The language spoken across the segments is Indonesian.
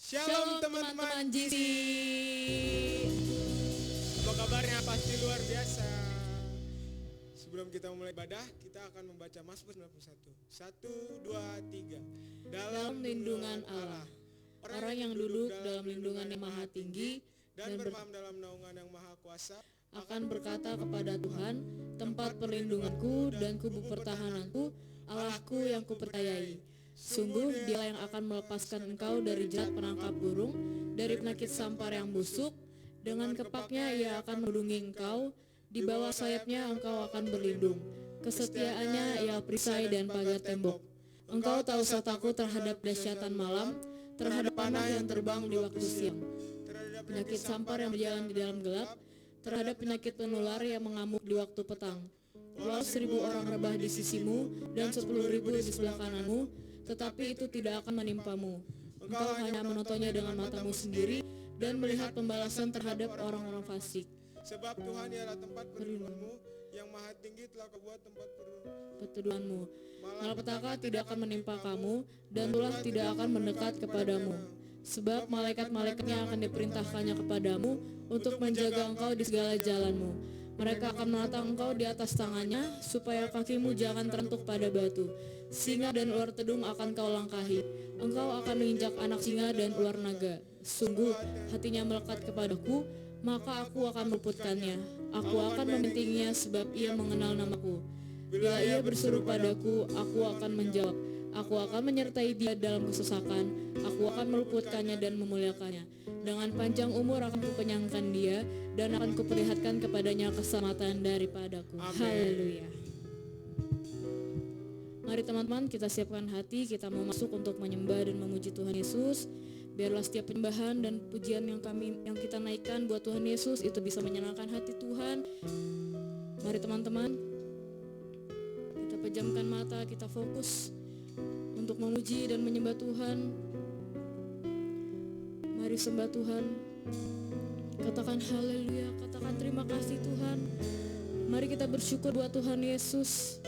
Shalom teman-teman GC. Apa kabarnya? Pasti luar biasa. Sebelum kita memulai ibadah, kita akan membaca Mazmur 91. 1, 2, 3. Dalam lindungan Allah. Orang yang duduk dalam lindungan yang maha tinggi dan bermalam dalam naungan yang maha kuasa akan berkata kepada Tuhan, tempat perlindunganku dan kubu pertahananku, Allahku yang kupercayai. Sungguh Dialah yang akan melepaskan engkau dari jerat penangkap burung, dari penyakit sampar yang busuk. Dengan kepaknya Ia akan melindungi engkau, di bawah sayapnya engkau akan berlindung. Kesetiaannya Ia perisai dan pagar tembok. Engkau tak usah takut terhadap dahsyatan malam, terhadap panah yang terbang di waktu siang, penyakit sampar yang berjalan di dalam gelap, terhadap penyakit penular yang mengamuk di waktu petang. Walau 1.000 orang rebah di sisimu dan 10.000 di sebelah kananmu, tetapi itu tidak akan menimpamu. Engkau hanya menontonnya dengan matamu sendiri dan melihat pembalasan terhadap orang-orang fasik. Sebab Tuhan ialah tempat perlindunganmu, yang maha tinggi telah kau buat tempat perteduhanmu. Malapetaka tidak akan menimpa kamu, dan ulah tidak akan mendekat kepadamu. Sebab malaikat-malaikatnya akan diperintahkannya kepadamu untuk menjaga engkau di segala jalanmu. Mereka akan menatang engkau di atas tangannya, supaya kakimu jangan terentuk pada batu. Singa dan ular tedung akan kau langkahi. Engkau akan menginjak anak singa dan ular naga. Sungguh hatinya melekat kepadaku, maka aku akan meluputkannya. Aku akan membentinginya sebab ia mengenal namaku. Bila ia berseru padaku, aku akan menjawab. Aku akan menyertai dia dalam kesesakan. Aku akan meluputkannya dan memuliakannya. Dengan panjang umur akan kukenyangkan dia, dan akan kuperlihatkan kepadanya keselamatan daripadaku. Haleluya. Mari teman-teman, kita siapkan hati, kita mau masuk untuk menyembah dan memuji Tuhan Yesus. Biarlah setiap penyembahan dan pujian yang kita naikkan buat Tuhan Yesus itu bisa menyenangkan hati Tuhan. Mari teman-teman, kita pejamkan mata, kita fokus untuk memuji dan menyembah Tuhan. Mari sembah Tuhan. Katakan haleluya, katakan terima kasih Tuhan. Mari kita bersyukur buat Tuhan Yesus.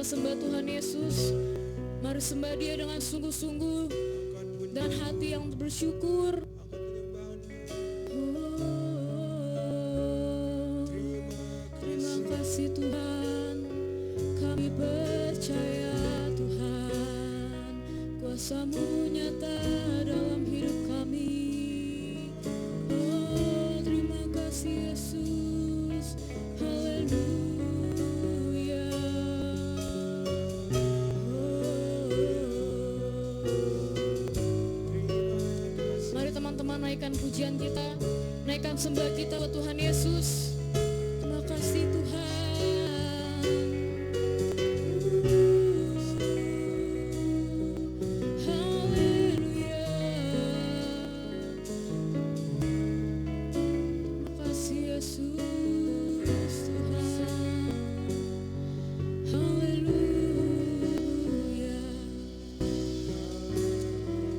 Sembah Tuhan Yesus. Mari sembah Dia dengan sungguh-sungguh dan hati yang bersyukur. Terima kasih Tuhan, kami percaya Tuhan, kuasa-Mu nyata dalam hidup kami. Oh, terima kasih Yesus. Haleluya. Naikkan pujian kita, naikkan sembah kita buat Tuhan Yesus. Terima kasih Tuhan. Haleluya. Terima kasih Yesus Tuhan. Haleluya.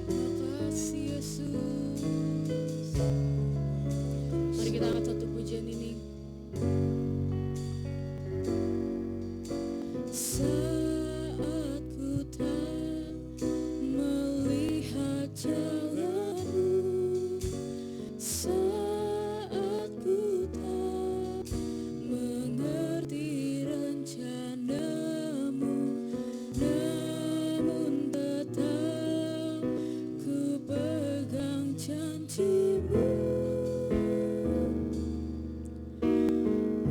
Terima kasih Yesus. Mari kita angkat satu pujian ini. Saat ku tak melihat jalanmu, saat ku tak mengerti rencanamu, namun tetap ku pegang janjimu.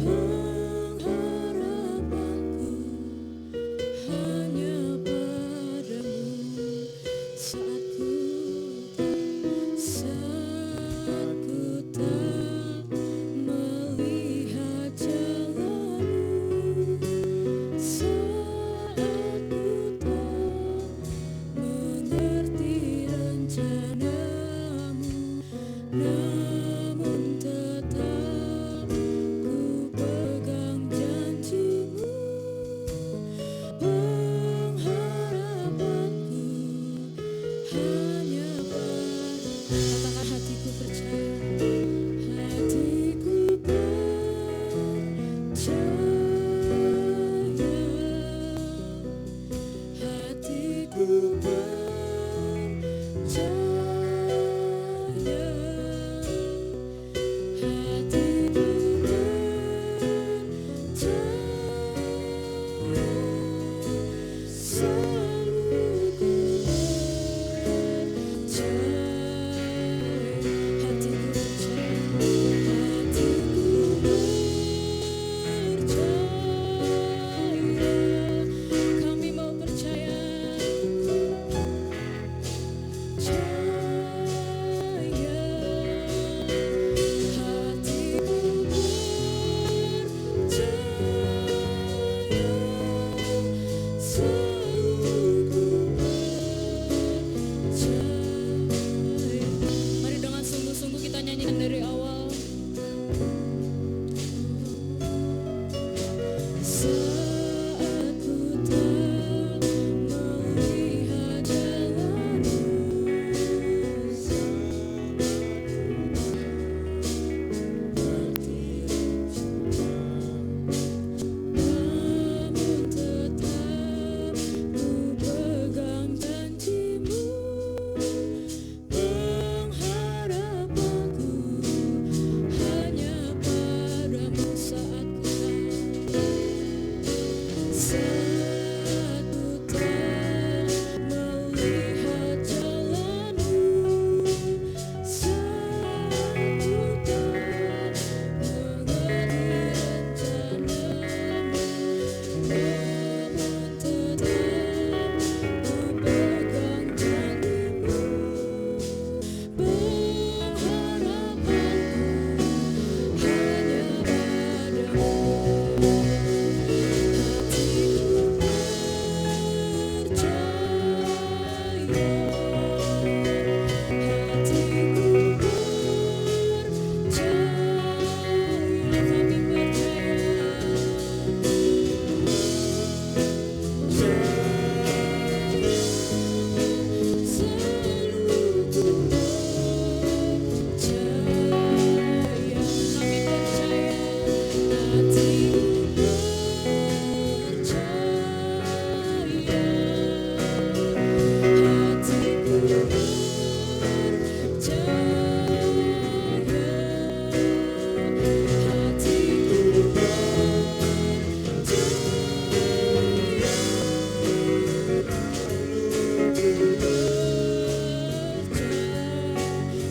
Pengharapanku Mari dengan sungguh-sungguh kita nyanyikan dari awal. Saat ku tak melihat jalanmu, namun tetap ku pegang janjimu, pengharapanku hanya padamu saat ku saat ku tak melihat jalanmu, saat ku tak mengerti rencanamu, namun tetap ku pegang janjimu, pengharapanku hanya padamu.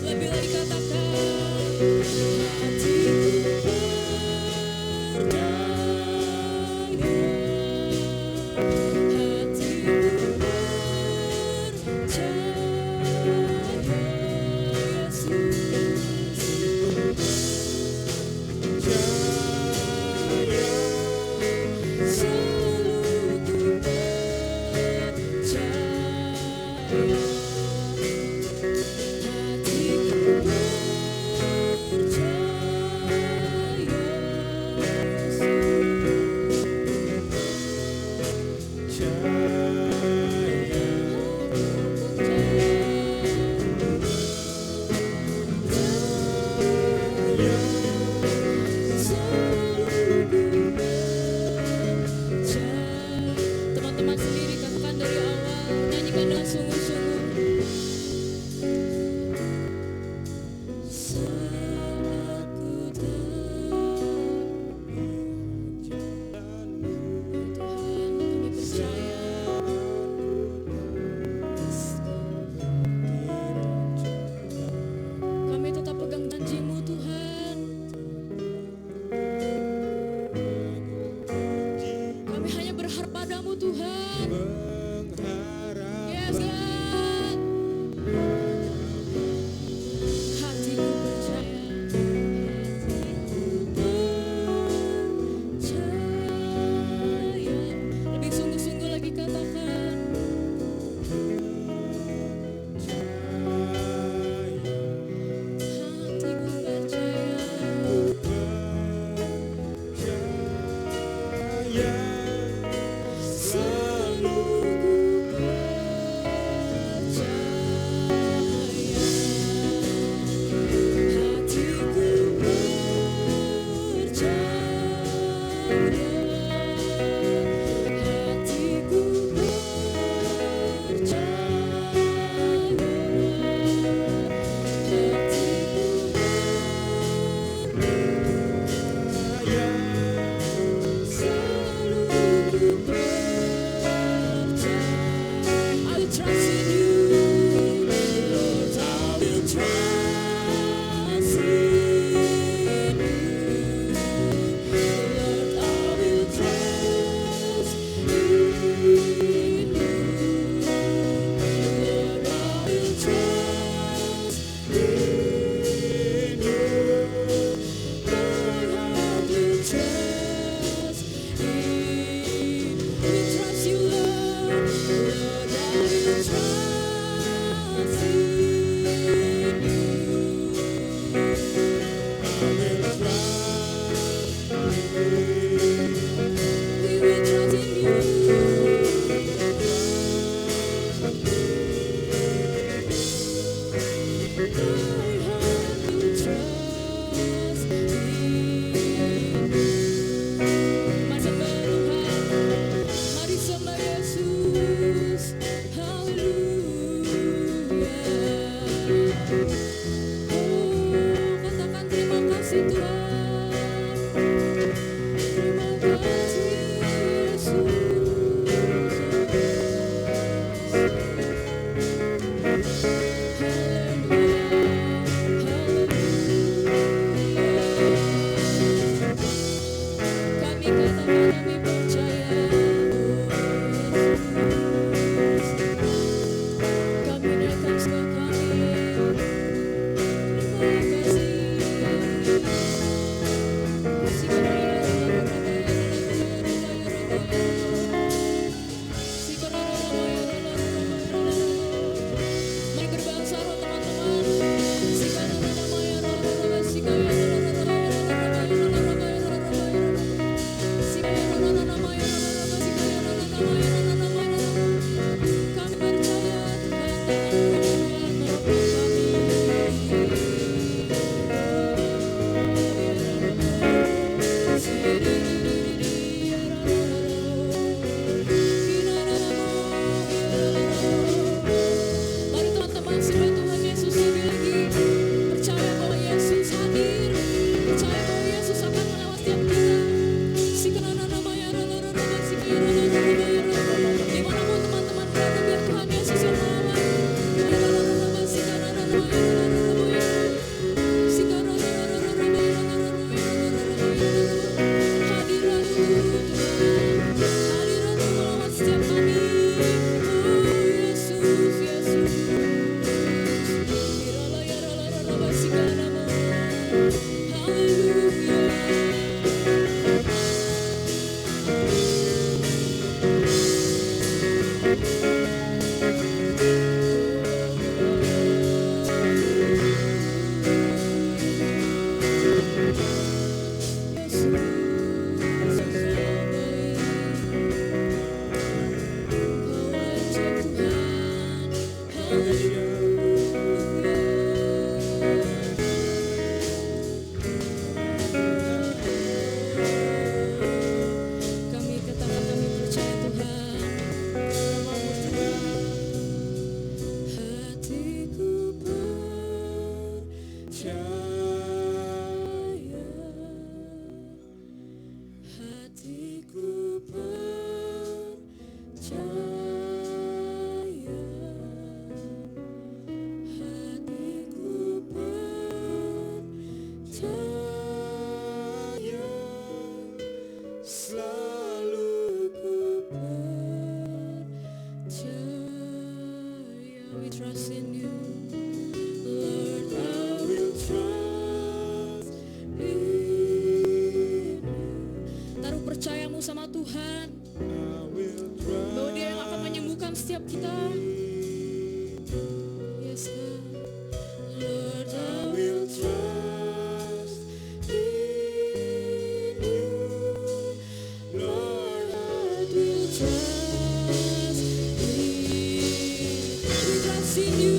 Lebih lagi katakan, hatiku percaya, hatiku percaya, Yesus, selalu ku percaya. Teman-teman sendiri katakan dari awal, nyanyikan dengan sungguh-sungguh. Saat ku Tuhan, kami percaya. Kami tetap pegang janji-Mu Tuhan. Kami hanya berharap padamu Tuhan. Yes God. Hatiku percaya, lebih sungguh-sungguh lagi katakan. Hatiku percaya, selalu Sama Tuhan, bahwa Dia yang akan menyembuhkan setiap kita. Yes, God. Lord, I will trust in you. Lord, I will trust in you.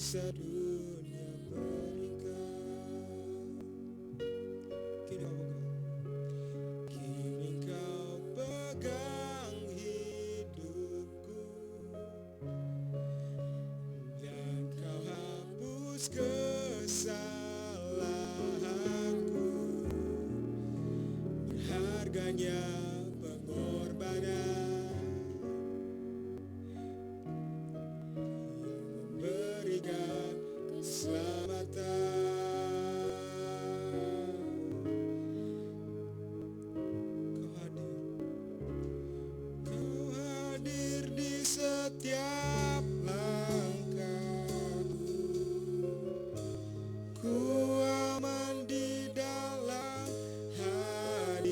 saat dunia meninggal. Kini kau pegang hidupku, dan kau hapus kesalahanku. Berharganya pengorbanan, memberikan keselamatan. Kau hadir di setiap langkahku. Ku aman di dalam hadiratmu.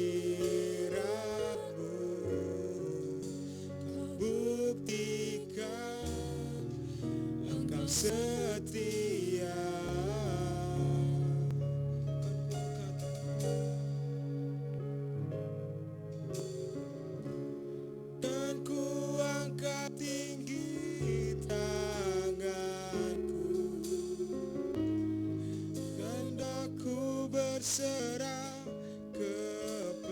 Kau buktikan Engkau setia. Dan ku angkat tinggi tanganku, dan aku berserah kepadamu.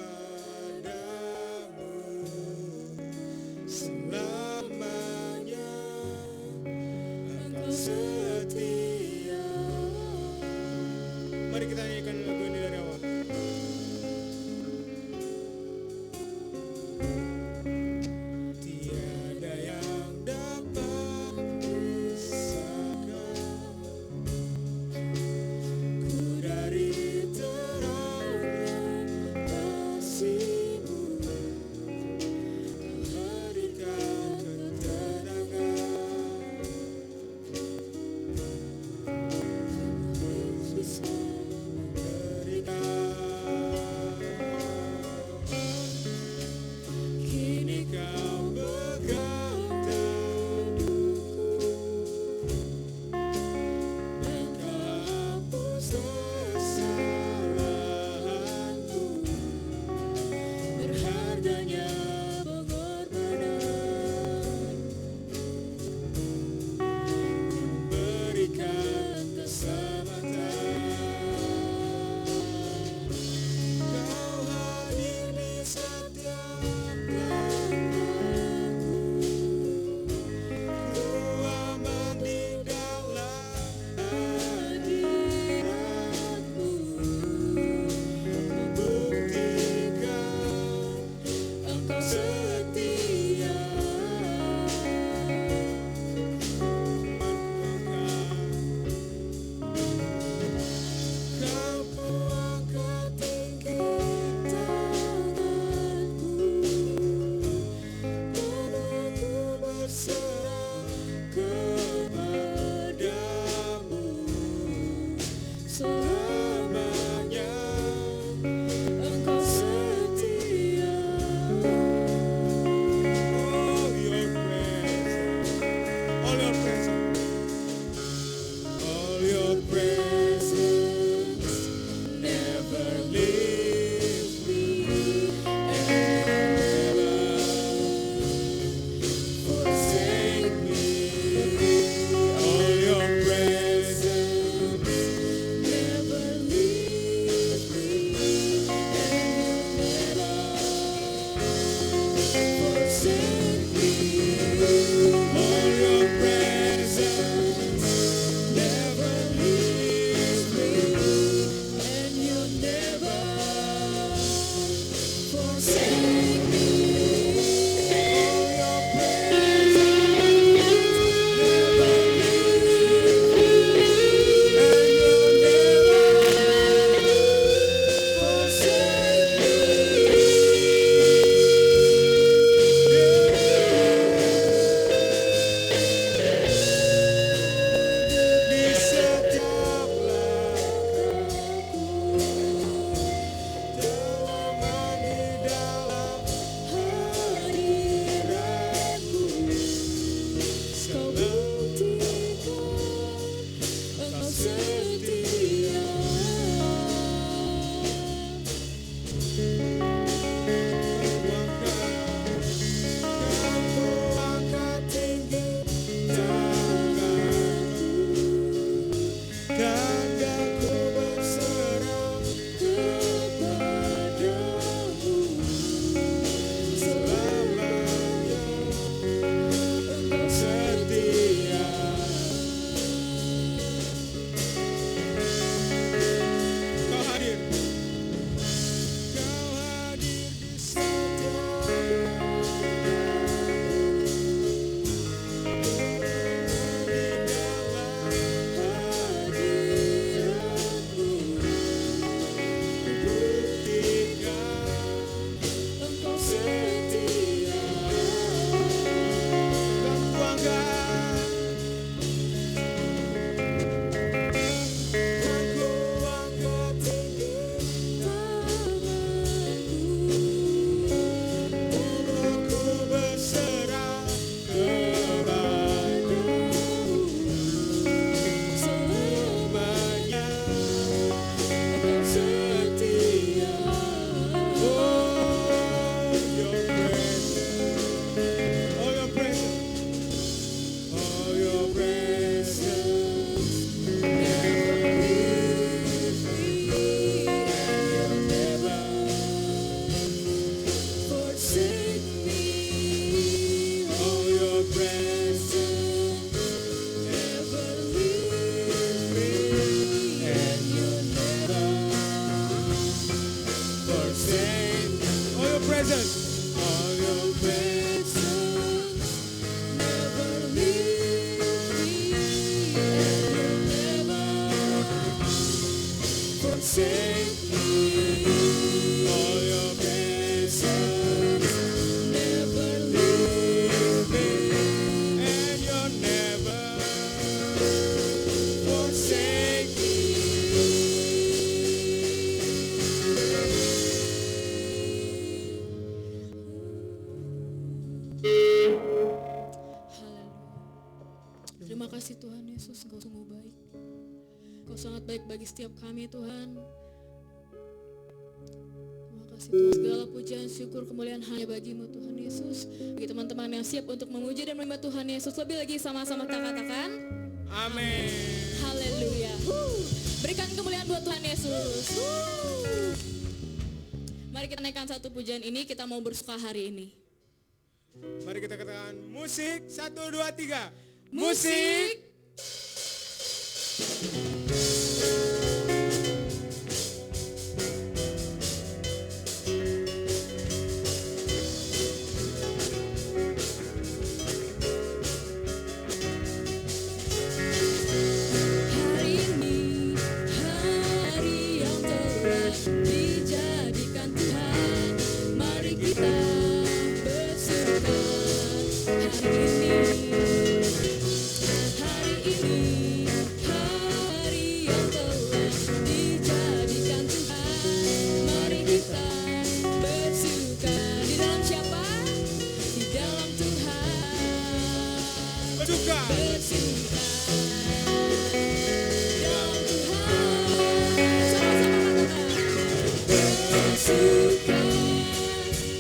Selamanya Engkau setia. Mari kita nyanyikan lagu ini dari awal. Tiada yang dapat pisahkan ku dari terangnya kasih-Mu. Kau berikan ketenangan, bisa presence. All your presence. Never leave me and never forsake me. All your presence. Never leave me. And you'll never forsake me. Haleluya. Terima kasih Tuhan Yesus, Engkau sungguh baik. Engkau sangat baik bagi setiap kami Tuhan. Terima kasih Tuhan, segala pujian, syukur, kemuliaan hanya bagimu Tuhan Yesus. Bagi teman-teman yang siap untuk memuji dan menyembah Tuhan Yesus, lebih lagi sama-sama kita katakan Amin. haleluya. Berikan kemuliaan buat Tuhan Yesus. Mari kita naikkan satu pujian ini, kita mau bersuka hari ini. Mari kita katakan musik 1, 2, 3. Musik. Hari ini hari yang telah dijadikan Tuhan, mari kita bersuka. Hari ini hari yang telah dijadikan Tuhan, mari kita bersuka. Di dalam siapa? Di dalam Tuhan. Bersuka. Bersuka. Dalam Tuhan. Sama-sama katakan. Bersuka.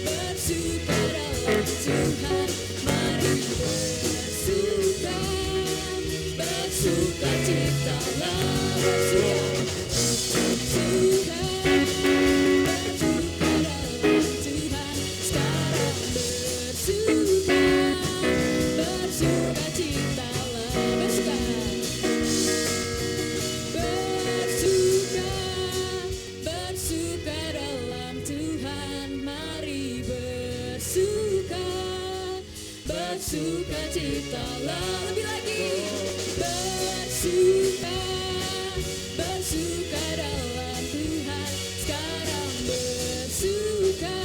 Bersuka dalam Tuhan. Mari bersuka. Bersuka citalah. Bersuka. Bersuka. Bersuka dalam Tuhan. Sekarang bersuka. Bersuka citalah. Bersuka. Bersuka. Bersuka dalam Tuhan. Mari bersuka. Bersuka citalah. Lebih lagi. Bersuka. Bersuka dalam Tuhan. Sekarang bersuka.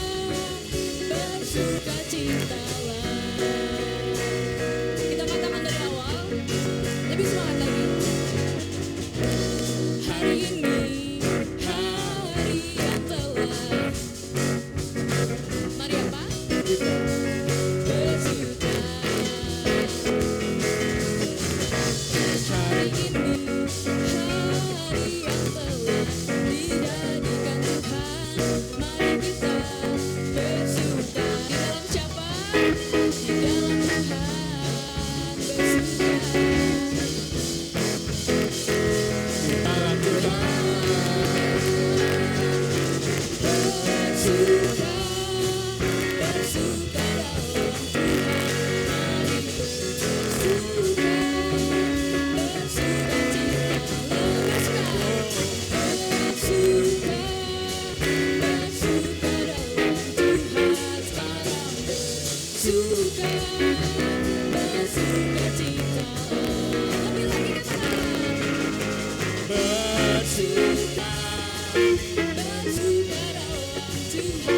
Bersuka citalah. Kita katakan dari awal. Lebih semangat lagi. Hari ini hari yang telah. Mari apa? Bersuka. Hari ini hari yang telah dijadikan Tuhan, mari kita bersuka. Di dalam siapa? Di dalam Tuhan bersuka. Dalam Tuhan. Bersuka, bersuka dalam Tuhan, mari bersuka, bersuka citalah, bersuka, bersuka dalam Tuhan, sekarang bersuka, bersuka citalah, lebih lagi katakan, bersuka. Bersuka dalam Tuhan, mari bersuka. Bersuka citalah, bersuka. Bersuka. Bersuka dalam Tuhan,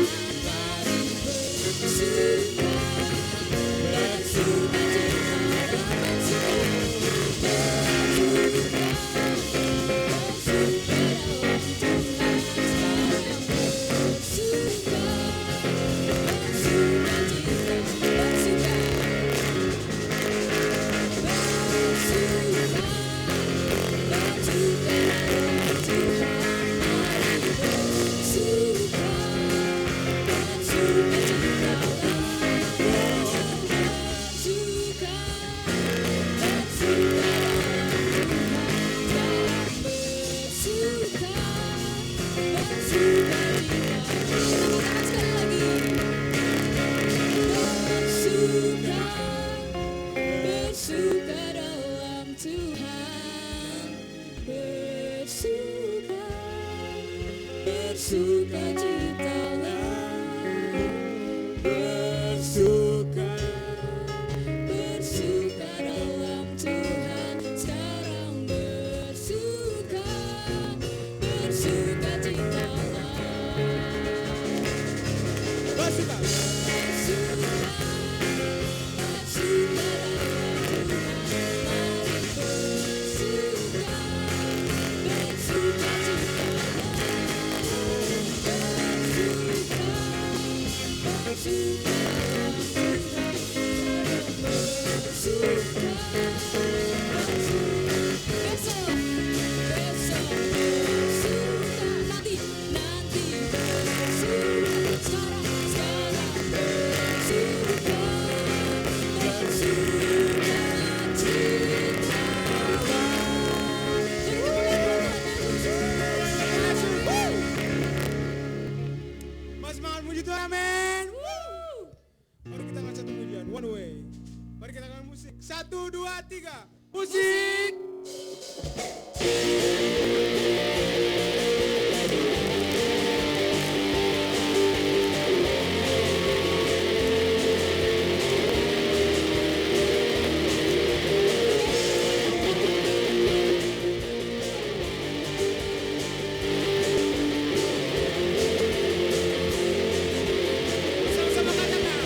sekarang bersuka. Bersuka citalah, bersuka. Bersuka. Bersuka dalam Tuhan, mari bersuka. Bersuka citalah, bersuka. Bersuka dalam Tuhan, bersuka. Bersuka citalah. Kita katakan sekali lagi. Bersuka. Bersuka dalam Tuhan, bersuka, bersuka citalah. musik. 1, 2, 3. Musik. Sama-sama katakan.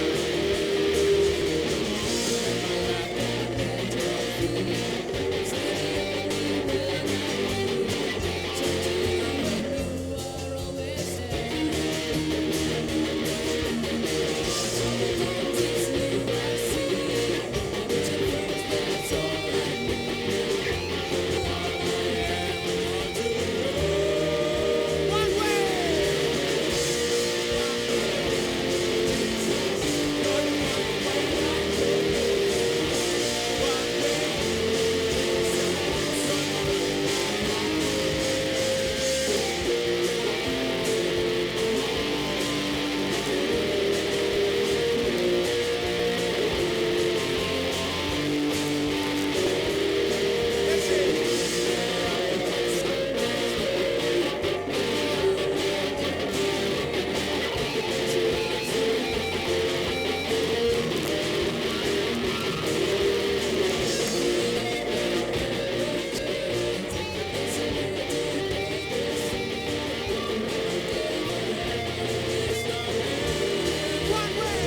One way. That's it. One way.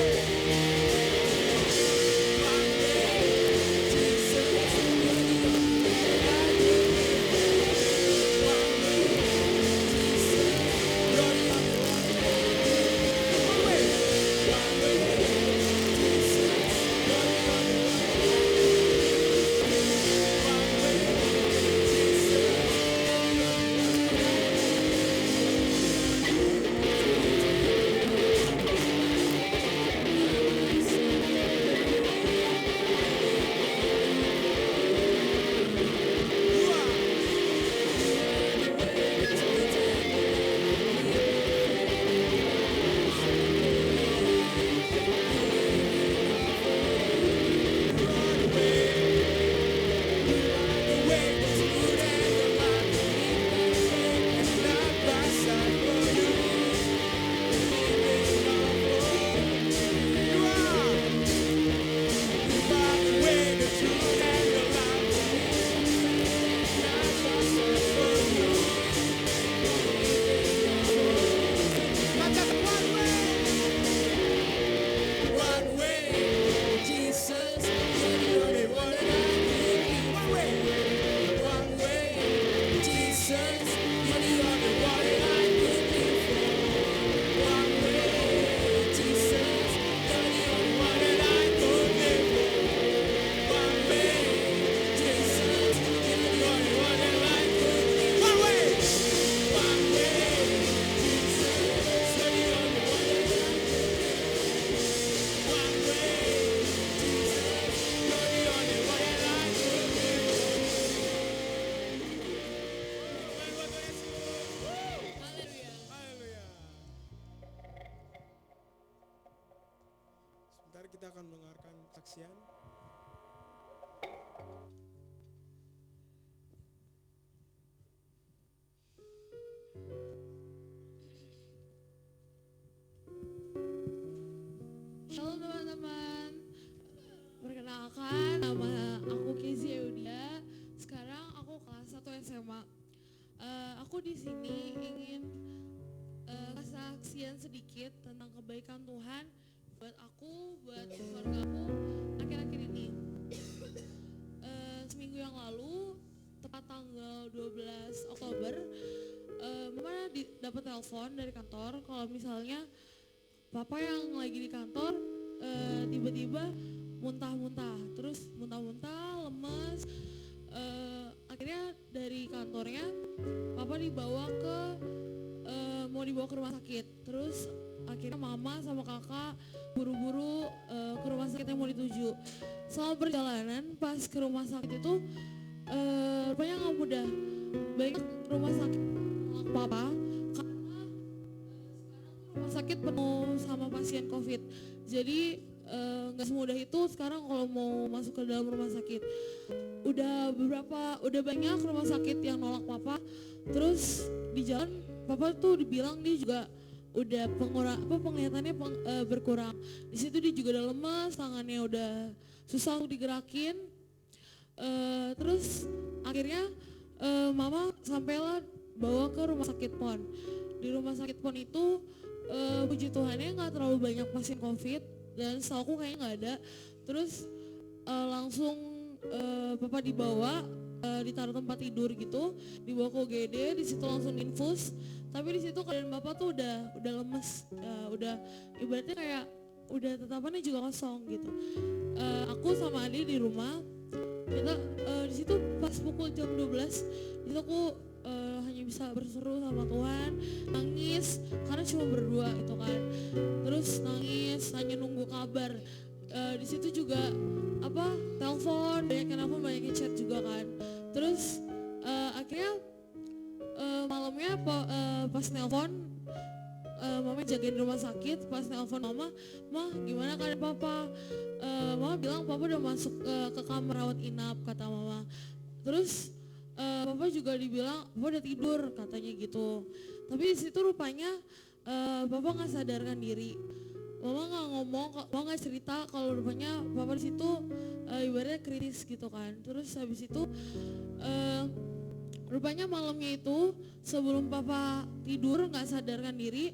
Sebentar kita akan mendengarkan saksian. Halo teman-teman, perkenalkan nama aku Kezia Eudia. Sekarang aku kelas 1 SMA. Aku di sini ingin kesaksian sedikit tentang kebaikan Tuhan buat aku, buat keluarga aku akhir-akhir ini. Seminggu yang lalu, tepat tanggal 12 Oktober, Mama dapat telepon dari kantor kalau misalnya Papa yang lagi di kantor tiba-tiba muntah-muntah, terus muntah-muntah, lemes. Akhirnya dari kantornya Papa mau dibawa ke rumah sakit. Terus akhirnya Mama sama Kakak buru-buru ke rumah sakit yang mau dituju. Selama perjalanan pas ke rumah sakit itu rupanya nggak mudah. Banyak rumah sakit Papa karena rumah sakit penuh sama pasien COVID. Jadi nggak semudah itu sekarang kalau mau masuk ke dalam rumah sakit. Udah banyak rumah sakit yang nolak papa. Terus di jalan papa tuh dibilang dia juga udah penglihatannya berkurang. Di situ dia juga udah lemas, tangannya udah susah untuk digerakin. Terus akhirnya mama sampailah bawa ke rumah sakit PON. Di rumah sakit PON itu puji Tuhannya nggak terlalu banyak pasien COVID dan setahu aku kayaknya nggak ada. Terus langsung papa dibawa ditaruh tempat tidur gitu, dibawa ke UGD, di situ langsung infus. Tapi di situ keadaan bapak tuh udah lemes, udah ibaratnya kayak udah tatapannya juga kosong gitu. Aku sama adik di rumah, kita di situ pas pukul jam 12, di situ aku hanya bisa berseru sama Tuhan, nangis karena cuma berdua gitu kan. Terus nangis, hanya nunggu kabar. Di situ juga telepon, banyak yang nelfon, banyak yang chat juga kan. Terus akhirnya malamnya pas nelfon, mama jagain di rumah sakit. Pas nelfon mama, gimana keadaan papa? Mama bilang papa udah masuk ke kamar rawat inap, kata mama. Terus papa juga dibilang papa udah tidur katanya gitu. Tapi di situ rupanya papa nggak sadarkan diri. Mama nggak ngomong, mama nggak cerita kalau rupanya papa di situ ibaratnya kritis gitu kan. Terus habis itu rupanya malamnya itu sebelum papa tidur nggak sadarkan diri,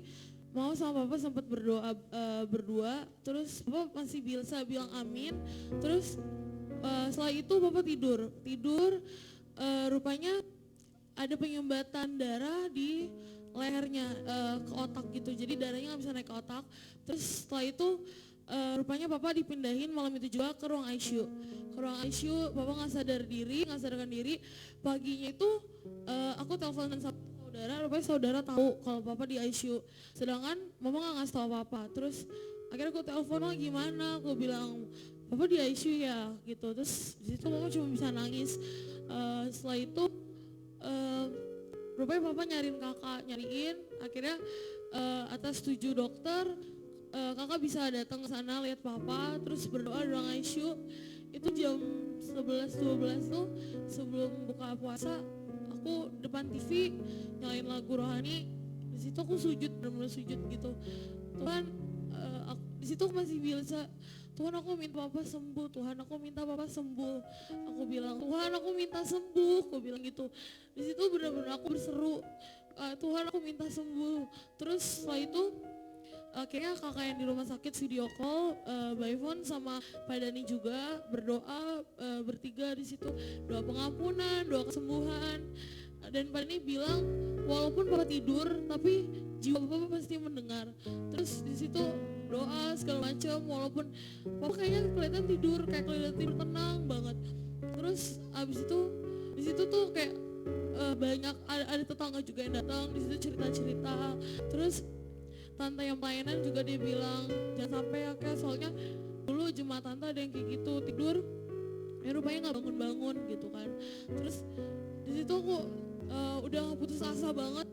mau sama papa sempat berdoa berdua. Terus papa masih bisa bilang amin. Terus setelah itu papa tidur. Rupanya ada penyumbatan darah di lehernya ke otak gitu, jadi darahnya nggak bisa naik ke otak. Terus setelah itu rupanya papa dipindahin malam itu juga ke ruang ICU. Papa nggak sadarkan diri. Paginya itu aku teleponan sama saudara, rupanya saudara tahu kalau papa di ICU, sedangkan mama nggak ngasih tahu papa. Terus akhirnya aku telepon, gimana? Aku bilang papa di ICU ya gitu. Terus di situ mama cuma bisa nangis. Setelah itu rupanya papa nyariin, akhirnya atas 7 dokter kakak bisa datang ke sana lihat papa, terus berdoa di ruang ICU. Itu jam 11-12 tuh sebelum buka puasa, aku depan TV nyalain lagu rohani. Di situ aku sujud, benar-benar sujud gitu. Tuhan, di situ aku masih bisa, Tuhan aku minta papa sembuh, Tuhan aku minta papa sembuh. Aku bilang, Tuhan aku minta sembuh, aku bilang gitu. Di situ benar-benar aku berseru, Tuhan aku minta sembuh. Terus setelah itu akhirnya kakak yang di rumah sakit video call by phone sama Pak Dani juga berdoa bertiga di situ, doa pengampunan, doa kesembuhan. Dan Pak Dani bilang walaupun papa tidur tapi jiwa papa pasti mendengar. Terus di situ doa segala macam, walaupun papa kayaknya kelihatan tidur tenang banget. Terus abis itu di situ tuh kayak banyak ada tetangga juga yang datang di situ cerita-cerita. Terus tante yang pelayanan juga dia bilang jangan sampai ya kayak, soalnya dulu jemaat tante ada yang kayak gitu tidur ya rupanya nggak bangun-bangun gitu kan. Terus di situ aku udah gak putus asa banget,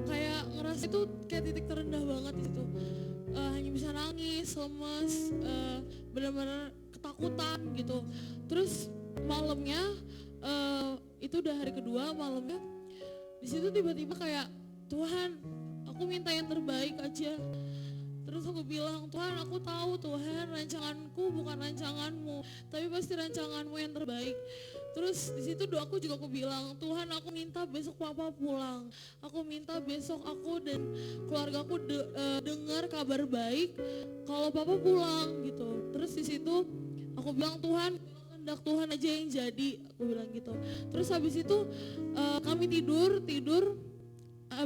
kayak ngerasa itu kayak titik terendah banget di situ. Hanya bisa nangis, lemes, benar-benar ketakutan gitu. Terus malamnya itu udah hari kedua, malamnya di situ tiba-tiba kayak Tuhan, aku minta yang terbaik aja. Terus aku bilang, Tuhan aku tahu Tuhan rancanganku bukan rancanganmu, tapi pasti rancanganmu yang terbaik. Terus di situ doaku juga aku bilang, Tuhan aku minta besok papa pulang. Aku minta besok aku dan keluargaku dengar kabar baik kalau papa pulang gitu. Terus di situ aku bilang, Tuhan kehendak Tuhan aja yang jadi, aku bilang gitu. Terus habis itu kami tidur.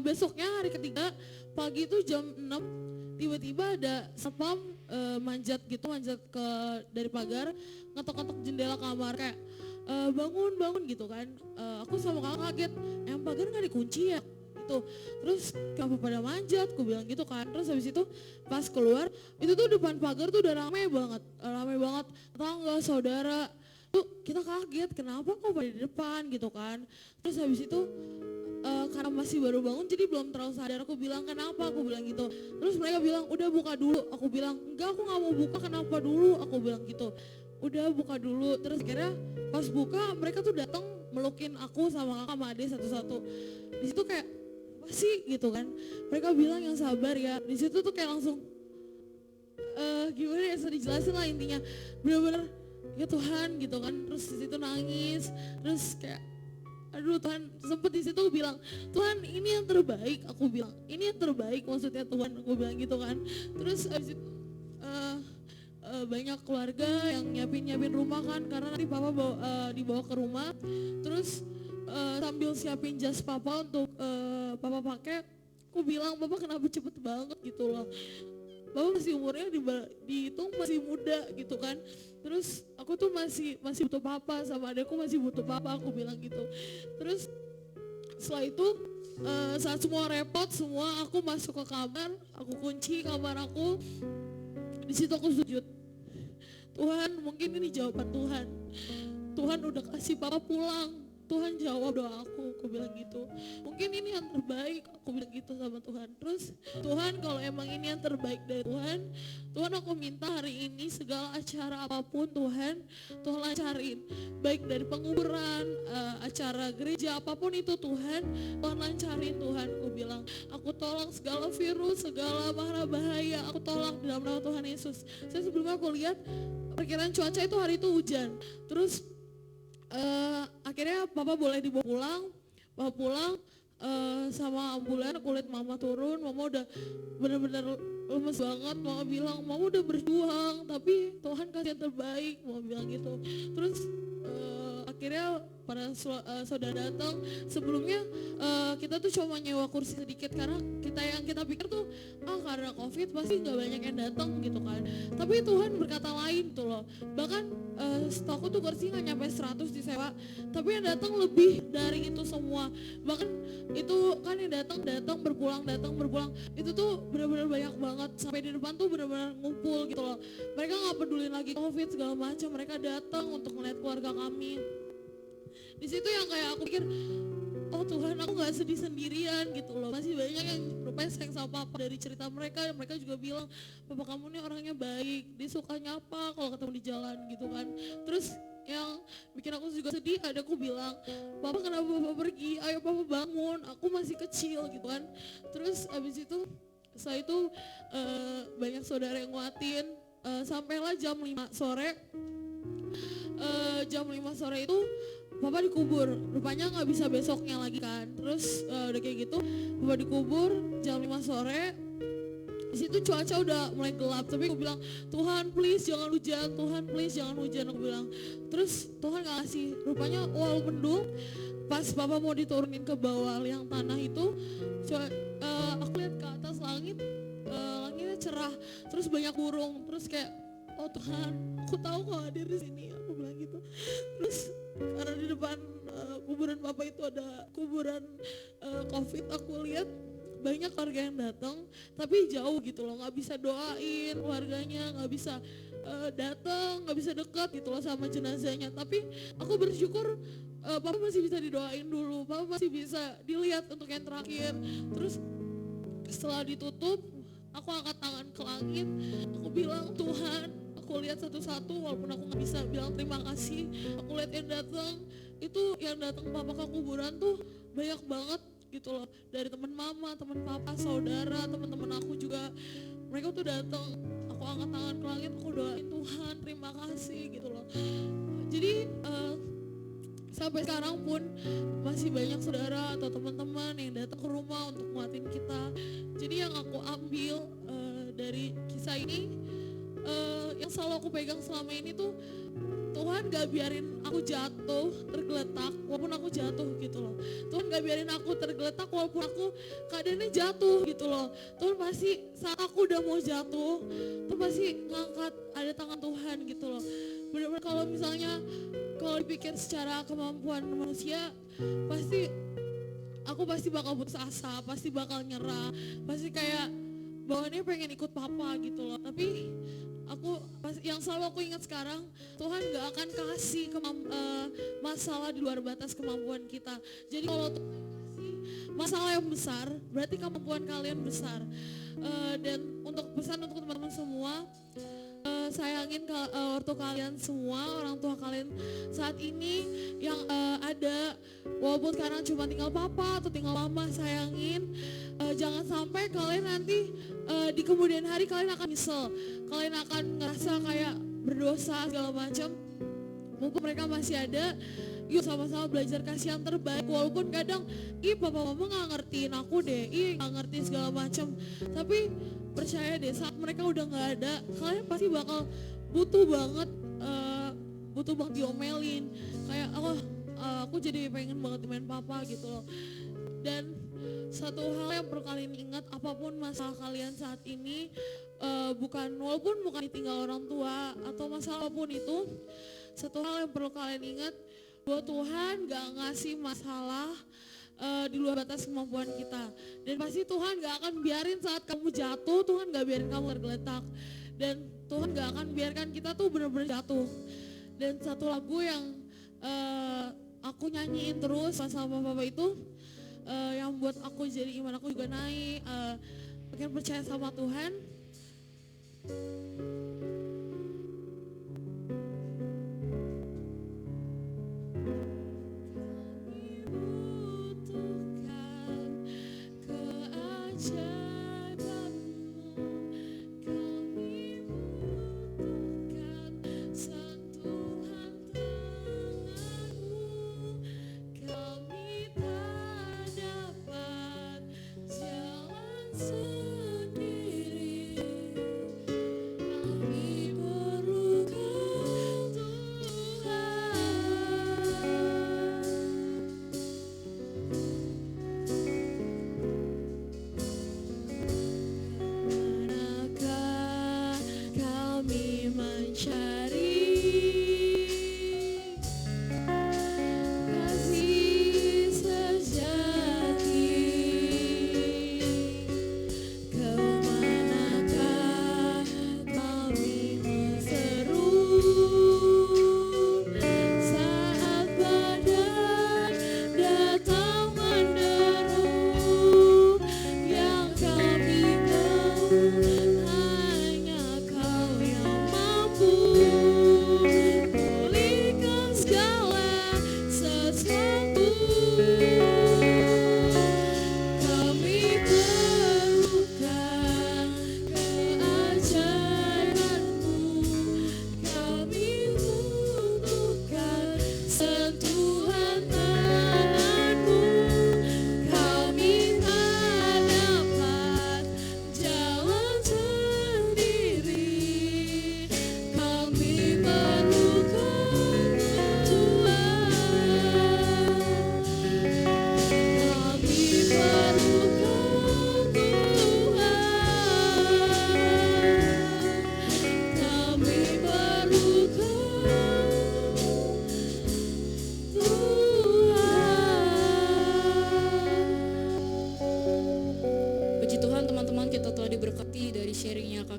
Besoknya hari ketiga pagi itu jam 6 tiba-tiba ada satpam manjat ke dari pagar, ngetok-ngetok jendela kamar kayak bangun gitu kan. Aku sama kakak kaget, pagar nggak dikunci ya gitu. Terus kenapa pada manjat, aku bilang gitu kan. Terus habis itu pas keluar itu tuh depan pagar tuh udah rame banget tetangga, saudara. Tuh kita kaget kenapa kok pada di depan gitu kan. Terus habis itu karena masih baru bangun jadi belum terlalu sadar. Aku bilang kenapa, aku bilang gitu. Terus mereka bilang udah buka dulu. Aku bilang enggak, aku gak mau buka, kenapa dulu, aku bilang gitu. Udah buka dulu. Terus akhirnya pas buka mereka tuh datang melukin aku sama kakak sama adik satu-satu. Di situ kayak apa sih gitu kan. Mereka bilang yang sabar ya. Di situ tuh kayak langsung gimana ya, bisa dijelasin lah intinya. Bener-bener ya Tuhan gitu kan. Terus di situ nangis. Terus kayak aduh Tuhan, sempet di situ bilang Tuhan ini yang terbaik, aku bilang ini yang terbaik maksudnya Tuhan, aku bilang gitu kan. Terus abis itu banyak keluarga yang nyiapin rumah kan, karena nanti papa dibawa ke rumah. Terus sambil siapin jas papa untuk papa pakai, aku bilang papa kenapa cepet banget gitu loh. Papa masih umurnya dihitung masih muda gitu kan. Terus aku tuh masih butuh papa, sama adekku masih butuh papa, aku bilang gitu. Terus setelah itu saat semua repot semua, aku masuk ke kamar, aku kunci kamar aku. Di situ aku sujud. Tuhan, mungkin ini jawaban Tuhan. Tuhan udah kasih papa pulang. Tuhan jawab doa aku bilang gitu. Mungkin ini yang terbaik, aku bilang gitu sama Tuhan. Terus Tuhan, kalau emang ini yang terbaik dari Tuhan, Tuhan aku minta hari ini segala acara apapun Tuhan lancarin. Baik dari penguburan, acara gereja, apapun itu Tuhan lancarin Tuhan. Aku bilang, aku tolak segala virus, segala mara bahaya, aku tolak dalam nama Tuhan Yesus. Saya sebelumnya aku lihat perkiraan cuaca itu hari itu hujan. Terus akhirnya papa boleh dibawa pulang. Papa pulang sama ambulan, aku lihat mama turun. Mama udah benar-benar lemes banget. Mama bilang mama udah berjuang tapi Tuhan kasih yang terbaik, mama bilang gitu. Terus akhirnya para saudara datang. Sebelumnya kita tuh cuma nyewa kursi sedikit karena kita pikir tuh karena COVID pasti nggak banyak yang datang gitu kan. Tapi Tuhan berkata lain tuh loh. Bahkan setahu tuh kursi nggak nyampe 100 disewa, tapi yang datang lebih dari itu semua. Bahkan itu kan yang datang berpulang. Itu tuh benar-benar banyak banget, sampai di depan tuh benar-benar ngumpul gitu loh. Mereka nggak peduli lagi COVID segala macam, mereka datang untuk melihat keluarga kami. Di situ yang kayak aku pikir, oh Tuhan, aku nggak sedih sendirian gitu loh. Masih banyak yang rupanya sayang sama papa. Dari cerita mereka juga bilang, papa kamu nih orangnya baik, dia suka nyapa kalau ketemu di jalan gitu kan. Terus yang bikin aku juga sedih, adakku bilang, papa kenapa papa pergi, ayo papa bangun, aku masih kecil gitu kan. Terus abis itu, setelah itu banyak saudara yang nguatin, sampailah jam 5 sore. Jam 5 sore itu papa dikubur, rupanya nggak bisa besoknya lagi kan. Terus udah kayak gitu, papa dikubur jam 5 sore. Di situ cuaca udah mulai gelap, tapi aku bilang, Tuhan please jangan hujan, Tuhan please jangan hujan, aku bilang. Terus Tuhan nggak kasih, rupanya walau mendung. Pas papa mau diturunin ke bawah liang tanah itu, aku lihat ke atas langit, langitnya cerah, terus banyak burung. Terus kayak, oh Tuhan, aku tahu kau hadir di sini, aku bilang gitu. Terus karena di depan kuburan papa itu ada kuburan COVID, aku lihat banyak keluarga yang datang tapi jauh gitu loh, nggak bisa doain keluarganya, nggak bisa datang, nggak bisa dekat gitu loh sama jenazahnya. Tapi aku bersyukur papa masih bisa didoain dulu, papa masih bisa dilihat untuk yang terakhir. Terus setelah ditutup, aku angkat tangan ke langit, aku bilang, Tuhan, aku lihat satu-satu walaupun aku gak bisa bilang terima kasih. Aku lihat yang datang, itu yang datang papa ke kuburan tuh banyak banget gitu loh. Dari teman mama, teman papa, saudara, teman-teman aku juga, mereka tuh datang. Aku angkat tangan ke langit, aku doain, Tuhan terima kasih gitu loh. Jadi sampai sekarang pun masih banyak saudara atau teman-teman yang datang ke rumah untuk nguatin kita. Jadi yang aku ambil dari kisah ini, yang selalu aku pegang selama ini tuh, Tuhan gak biarin aku jatuh, tergeletak walaupun aku jatuh gitu loh. Tuhan gak biarin aku tergeletak walaupun aku keadaannya jatuh gitu loh. Tuhan pasti saat aku udah mau jatuh, Tuhan pasti ngangkat, ada tangan Tuhan gitu loh. Bener-bener kalau misalnya, kalau dipikir secara kemampuan manusia, aku pasti bakal putus asa, pasti bakal nyerah, pasti kayak bawaannya pengen ikut papa gitu loh. Tapi yang selalu aku ingat sekarang, Tuhan gak akan kasih masalah di luar batas kemampuan kita. Jadi kalau Tuhan kasih masalah yang besar, berarti kemampuan kalian besar. Dan untuk pesan untuk teman-teman semua, sayangin ortu kalian semua, orang tua kalian saat ini yang ada, walaupun sekarang cuma tinggal papa atau tinggal mama, sayangin. Jangan sampai kalian nanti di kemudian hari kalian akan nyesel, kalian akan ngerasa kayak berdosa segala macam. Mumpung mereka masih ada, yuk sama-sama belajar kasih yang terbaik. Walaupun kadang, papa mama gak ngertiin aku deh, gak ngerti segala macam. Tapi percaya deh, saat mereka udah gak ada, kalian pasti bakal butuh banget diomelin. Kayak aku jadi pengen banget main papa gitu loh. Dan satu hal yang perlu kalian ingat, apapun masalah kalian saat ini, walaupun bukan ditinggal orang tua atau masalah apapun itu, satu hal yang perlu kalian ingat, bahwa Tuhan gak ngasih masalah di luar batas kemampuan kita. Dan pasti Tuhan gak akan biarin saat kamu jatuh, Tuhan gak biarin kamu tergeletak. Dan Tuhan gak akan biarkan kita tuh benar-benar jatuh. Dan satu lagu yang aku nyanyiin terus sama papa itu, yang buat aku jadi iman aku juga naik, makin percaya sama Tuhan.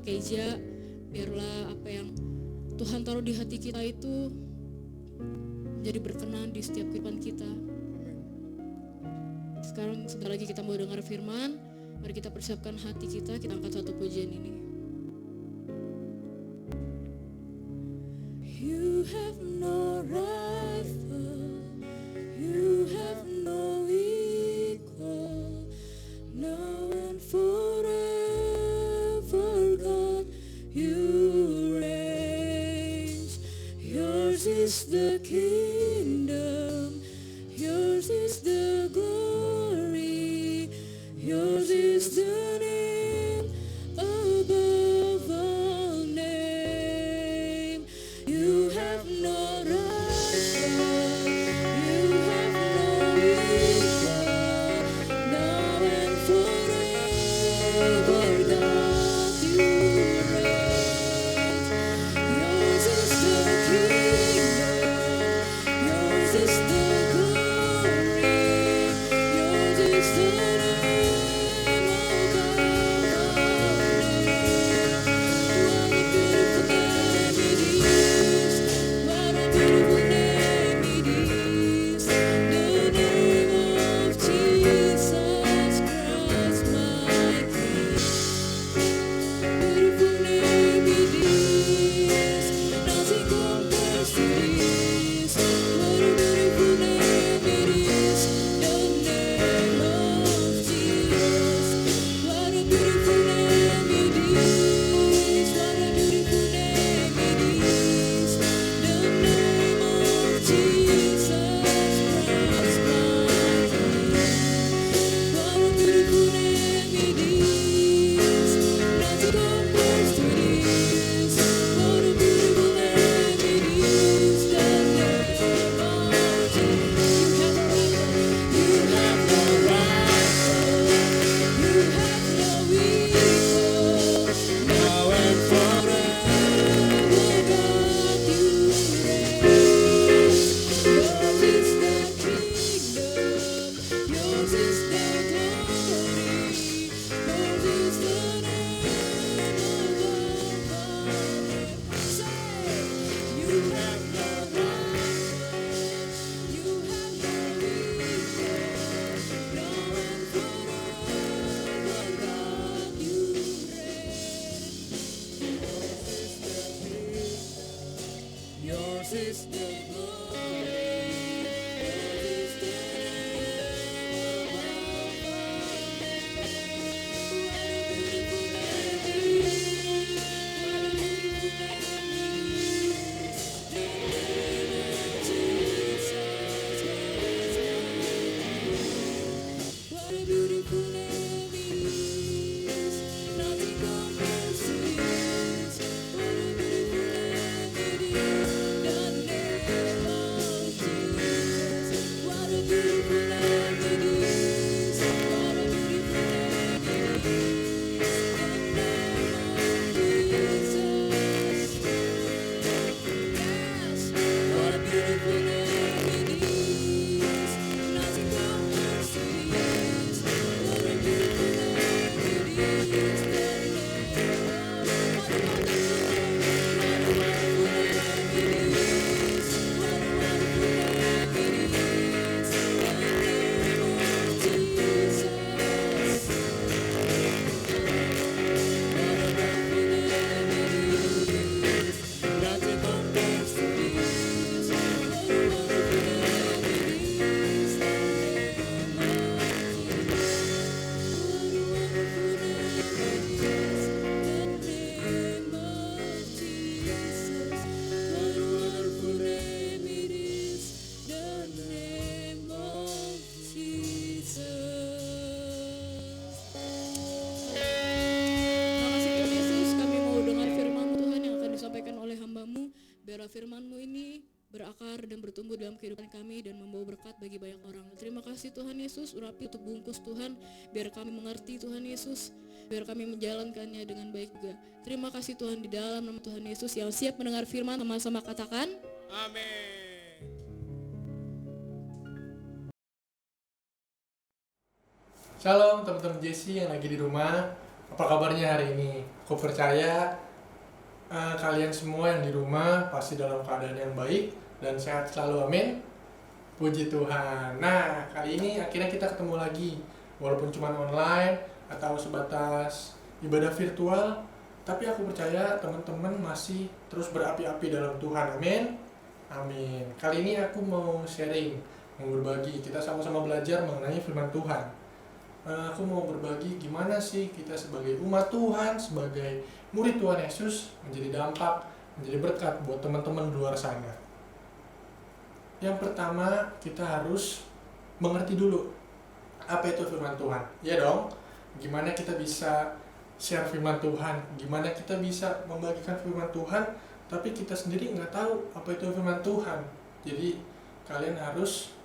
Keja, biarlah apa yang Tuhan taruh di hati kita itu menjadi berkenan di setiap kehidupan kita. Sekarang sebentar lagi kita mau dengar firman, mari kita persiapkan hati kita angkat satu pujian ini. You have no rival, you have no equal, now and forever. You reign. Yours is the kingdom, yours is the glory, yours is the name above all name. You have no rival, you have no equal, now and forever, God. Yours is the is the glory. Yours is the name above all names. What a beautiful name it is. Nothing compares to this. What a beautiful name it is. The name of Jesus. What a beautiful name it is. What a beautiful name it is. The name of Jesus. Yes. What a beautiful name it is. Nothing compares to this. What a beautiful name it is. The name of what a wonderful name it is. What a wonderful name it is. The name of Jesus. What a wonderful name it is. Nothing compares to this. What a wonderful name it is. The name of Jesus. What a wonderful name it is. The name of Jesus. What a wonderful name it is. The name of Jesus. Terima kasih Tuhan Yesus, kami mau dengar firman Tuhan yang akan disampaikan oleh hamba-Mu. Biarlah firman-Mu ini berakar dan bertumbuh dalam kehidupan kami dan membawa berkat bagi banyak orang. Terima kasih Tuhan Yesus, urapi untuk bungkus Tuhan, biar kami mengerti Tuhan Yesus, biar kami menjalankannya dengan baik juga. Terima kasih Tuhan, di dalam nama Tuhan Yesus yang siap mendengar firman, sama-sama katakan Amin. Shalom teman-teman Jesse yang lagi di rumah. Apa kabarnya hari ini? Aku percaya kalian semua yang di rumah pasti dalam keadaan yang baik dan sehat selalu, amin. Puji Tuhan. Nah, kali ini akhirnya kita ketemu lagi. Walaupun cuma online atau sebatas ibadah virtual, tapi aku percaya teman-teman masih terus berapi-api dalam Tuhan, amin. Amin. Kali ini aku mau sharing, mau berbagi. Kita sama-sama belajar mengenai firman Tuhan. Aku mau berbagi gimana sih kita sebagai umat Tuhan, sebagai murid Tuhan Yesus menjadi dampak, menjadi berkat buat teman-teman di luar sana. Yang pertama, kita harus mengerti dulu apa itu firman Tuhan. Ya dong, gimana kita bisa share firman Tuhan, gimana kita bisa membagikan firman Tuhan, tapi kita sendiri nggak tahu apa itu firman Tuhan. Jadi kalian harus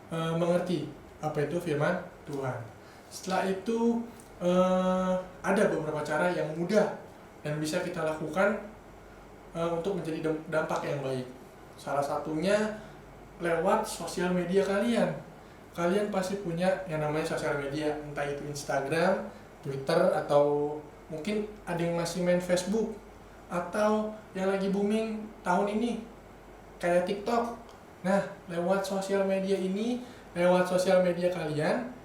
mengerti apa itu firman Tuhan. Setelah itu ada beberapa cara yang mudah dan bisa kita lakukan untuk menjadi dampak yang baik. Salah satunya lewat sosial media kalian. Kalian pasti punya yang namanya sosial media, entah itu Instagram, Twitter, atau mungkin ada yang masih main Facebook, atau yang lagi booming tahun ini kayak TikTok. Nah, lewat sosial media ini, lewat sosial media kalian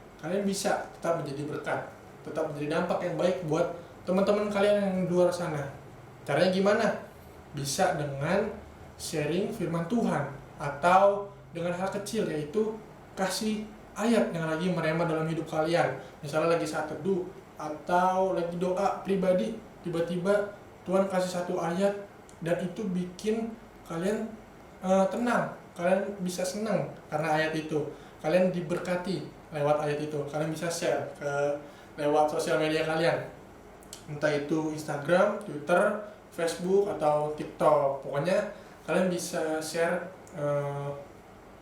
bisa tetap menjadi berkat, tetap menjadi dampak yang baik buat teman-teman kalian yang di luar sana. Caranya gimana? Bisa dengan sharing firman Tuhan, atau dengan hal kecil, yaitu kasih ayat yang lagi merema dalam hidup kalian. Misalnya lagi saat teduh, atau lagi doa pribadi, tiba-tiba Tuhan kasih satu ayat, dan itu bikin kalian tenang, kalian bisa senang karena ayat itu. Kalian diberkati lewat ayat itu. Kalian bisa share lewat sosial media kalian, entah itu Instagram, Twitter, Facebook, atau TikTok. Pokoknya kalian bisa share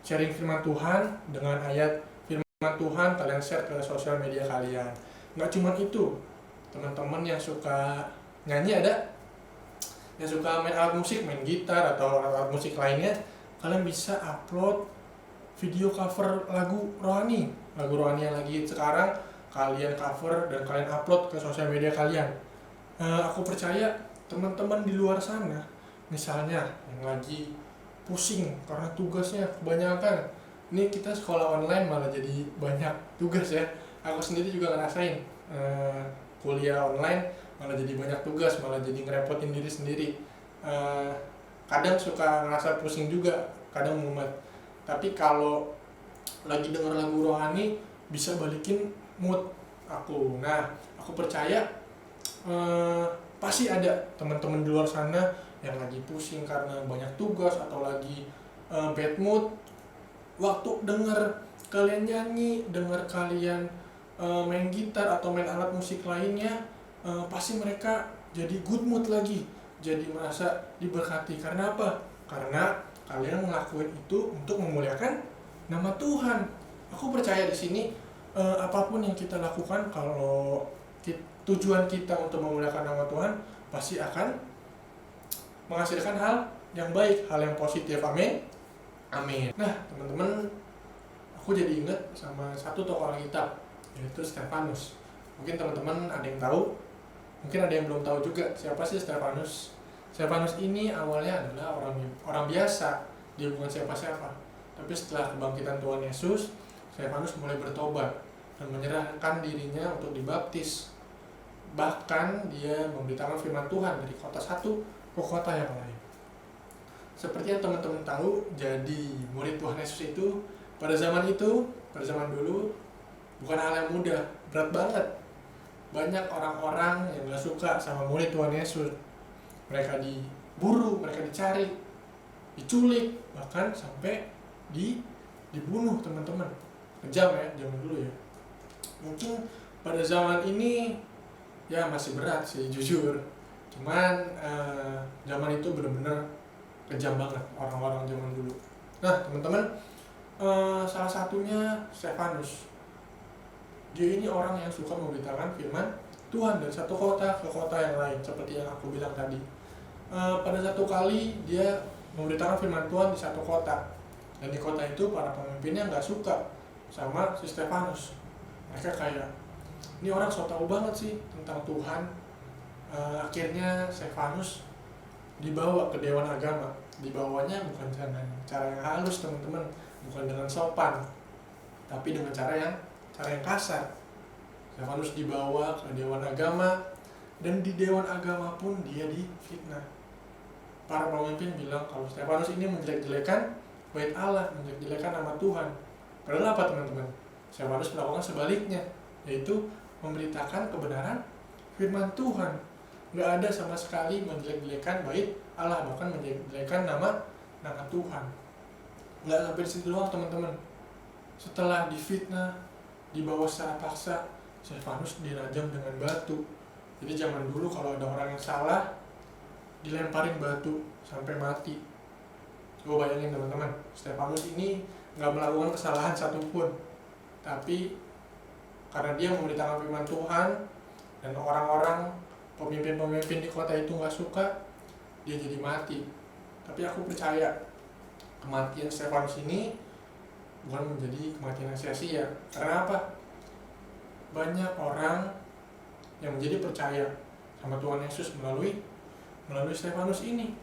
sharing firman Tuhan dengan ayat firman Tuhan, kalian share ke sosial media kalian. Nggak cuma itu, teman-teman yang suka nyanyi ada, yang suka main alat musik, main gitar atau alat musik lainnya, kalian bisa upload video cover lagu rohani yang lagi sekarang, kalian cover dan kalian upload ke sosial media kalian. Aku percaya teman-teman di luar sana, misalnya yang lagi pusing karena tugasnya kebanyakan. Ini kita sekolah online malah jadi banyak tugas ya. Aku sendiri juga ngerasain kuliah online malah jadi banyak tugas, malah jadi ngerepotin diri sendiri. kadang suka ngerasa pusing juga, kadang mumet. Tapi kalau lagi denger lagu rohani bisa balikin mood aku. Nah, aku percaya pasti ada teman-teman di luar sana yang lagi pusing karena banyak tugas atau lagi bad mood. Waktu denger kalian nyanyi, denger kalian main gitar atau main alat musik lainnya, pasti mereka jadi good mood lagi, jadi merasa diberkati. Karena apa? Karena kalian ngelakuin itu untuk memuliakan nama Tuhan. Aku percaya di sini apapun yang kita lakukan, kalau tujuan kita untuk memuliakan nama Tuhan, pasti akan menghasilkan hal yang baik, hal yang positif. Amin. Amin. Nah, teman-teman, aku jadi ingat sama satu tokoh Alkitab, yaitu Stefanus. Mungkin teman-teman ada yang tahu, mungkin ada yang belum tahu juga siapa sih Stefanus. Stefanus ini awalnya adalah orang biasa, dia bukan siapa-siapa. Tapi setelah kebangkitan Tuhan Yesus, Stefanus mulai bertobat dan menyerahkan dirinya untuk dibaptis. Bahkan dia memberitakan firman Tuhan dari kota satu ke kota yang lain. Seperti yang teman-teman tahu, jadi murid Tuhan Yesus itu pada zaman dulu bukan hal yang mudah, berat banget. Banyak orang-orang yang gak suka sama murid Tuhan Yesus. Mereka diburu, mereka dicari, diculik, bahkan sampai dibunuh, teman-teman. Kejam ya, zaman dulu ya. Mungkin pada zaman ini ya masih berat sih, jujur. Cuman zaman itu benar-benar kejam banget orang-orang zaman dulu. Nah, teman-teman, salah satunya Stefanus. Dia ini orang yang suka memberitakan firman Tuhan dari satu kota ke kota yang lain, seperti yang aku bilang tadi. Pada satu kali dia memberitakan firman Tuhan di satu kota, dan di kota itu para pemimpinnya nggak suka sama si Stefanus. Mereka kayak, ini orang so tau banget sih tentang Tuhan. Akhirnya Stefanus dibawa ke Dewan Agama. Dibawanya bukan dengan cara yang halus, teman-teman, bukan dengan sopan, tapi dengan cara yang kasar. Stefanus dibawa ke Dewan Agama, dan di Dewan Agama pun dia difitnah. Para pemimpin bilang kalau Stefanus ini menjelek-jelekan bait Allah, menjelek-jelekan nama Tuhan. Padahal apa, teman-teman? Stefanus melakukan sebaliknya, yaitu memberitakan kebenaran firman Tuhan. Nggak ada sama sekali menjelek-jelekan bait Allah, bahkan menjelek-jelekan nama Tuhan. Nggak sampai di situ doang, teman-teman. Setelah difitnah, dibawa secara paksa, Stefanus dirajam dengan batu. Jadi zaman dulu kalau ada orang yang salah, dilemparin batu sampai mati. Coba bayangin, teman-teman, Stefanus ini nggak melakukan kesalahan satupun, tapi karena dia memberitakan firman Tuhan dan orang-orang pemimpin-pemimpin di kota itu nggak suka, dia jadi mati. Tapi aku percaya kematian Stefanus ini bukan menjadi kematian yang sia-sia. Karena apa? Banyak orang yang menjadi percaya sama Tuhan Yesus melalui Stefanus ini.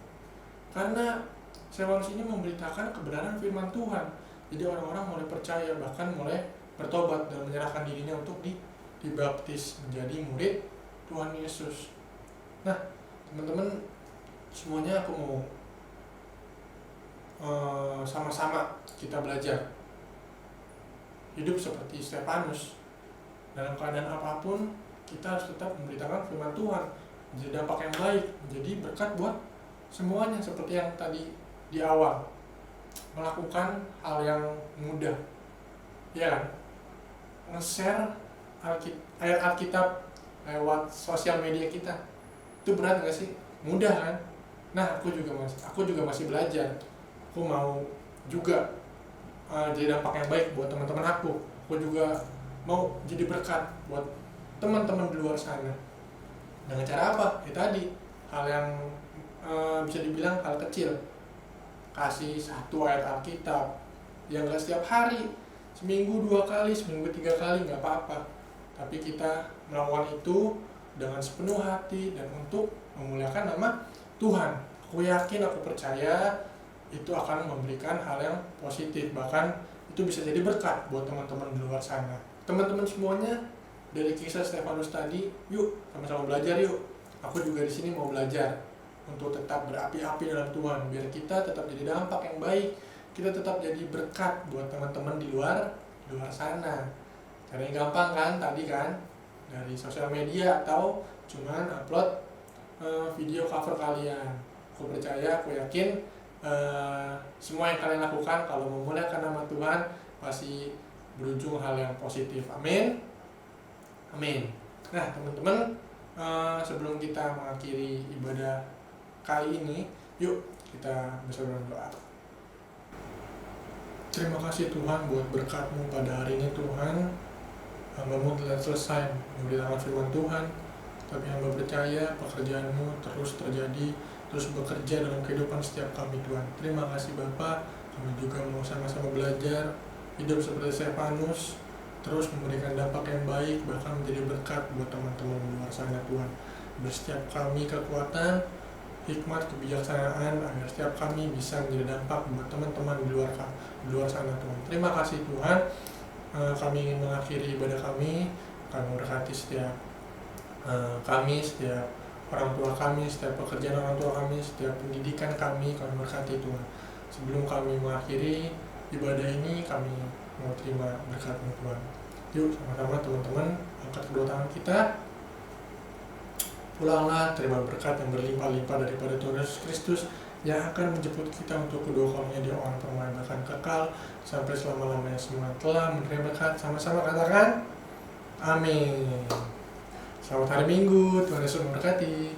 Karena Stefanus ini memberitakan kebenaran firman Tuhan. Jadi orang-orang mulai percaya, bahkan mulai bertobat dan menyerahkan dirinya untuk dibaptis menjadi murid Tuhan Yesus. Nah, teman-teman semuanya, aku mau sama-sama kita belajar hidup seperti Stefanus. Dalam keadaan apapun, kita harus tetap memberitakan firman Tuhan, menjadi dampak yang baik, menjadi berkat buat semuanya. Seperti yang tadi di awal, melakukan hal yang mudah, ya kan? Nge-share ayat Alkitab lewat sosial media kita, itu berat nggak sih? Mudah kan? Nah, aku juga masih belajar. Aku mau juga jadi dampak yang baik buat teman-teman aku. Aku juga mau jadi berkat buat teman-teman di luar sana. Dengan cara apa? Ya tadi, hal yang bisa dibilang hal kecil. Kasih satu ayat Alkitab yang gak setiap hari, seminggu 2 kali, seminggu 3 kali, gak apa-apa. Tapi kita melakukan itu dengan sepenuh hati dan untuk memuliakan nama Tuhan. Aku yakin, aku percaya itu akan memberikan hal yang positif. Bahkan itu bisa jadi berkat buat teman-teman di luar sana. Teman-teman semuanya, dari kisah Stefanus tadi, yuk sama-sama belajar yuk. Aku juga di sini mau belajar. untuk tetap berapi-api dalam Tuhan, biar kita tetap jadi dampak yang baik, kita tetap jadi berkat buat teman-teman di luar sana. Caranya gampang kan, tadi kan, dari sosial media atau cuman upload video cover kalian. Aku percaya, aku yakin semua yang kalian lakukan kalau memuliakan nama Tuhan pasti berujung hal yang positif. Amin. Amin. Nah, teman-teman, sebelum kita mengakhiri ibadah kali ini, yuk kita bersama doa. Terima kasih Tuhan buat berkat-Mu pada hari ini Tuhan. Hamba-Mu telah selesai memberitakan firman Tuhan, tapi hamba percaya pekerjaan-Mu terus terjadi, terus bekerja dalam kehidupan setiap kami Tuhan. Terima kasih Bapa, kami juga mau sama-sama belajar, hidup seperti Stefanus, terus memberikan dampak yang baik, bahkan menjadi berkat buat teman-teman di luar sana Tuhan. Beri setiap kami kekuatan, hikmat, kebijaksanaan, agar setiap kami bisa menjadi dampak buat teman-teman di luar sana Tuhan. Terima kasih Tuhan. Kami ingin mengakhiri ibadah kami memberkati setiap kami, setiap orang tua kami, setiap pekerjaan orang tua kami, setiap pendidikan kami berkati Tuhan. Sebelum kami mengakhiri ibadah ini, kami mau terima berkat-Mu Tuhan. Yuk sama-sama teman-teman, angkat kedua tangan kita. Pulanglah, terima berkat yang berlimpah-limpah daripada Tuhan Yesus Kristus yang akan menjemput kita untuk kedua kalinya di orang permainan bahkan kekal sampai selama-lamanya. Semua telah menerima berkat, sama-sama katakan amin. Selamat hari Minggu, Tuhan Yesus memberkati.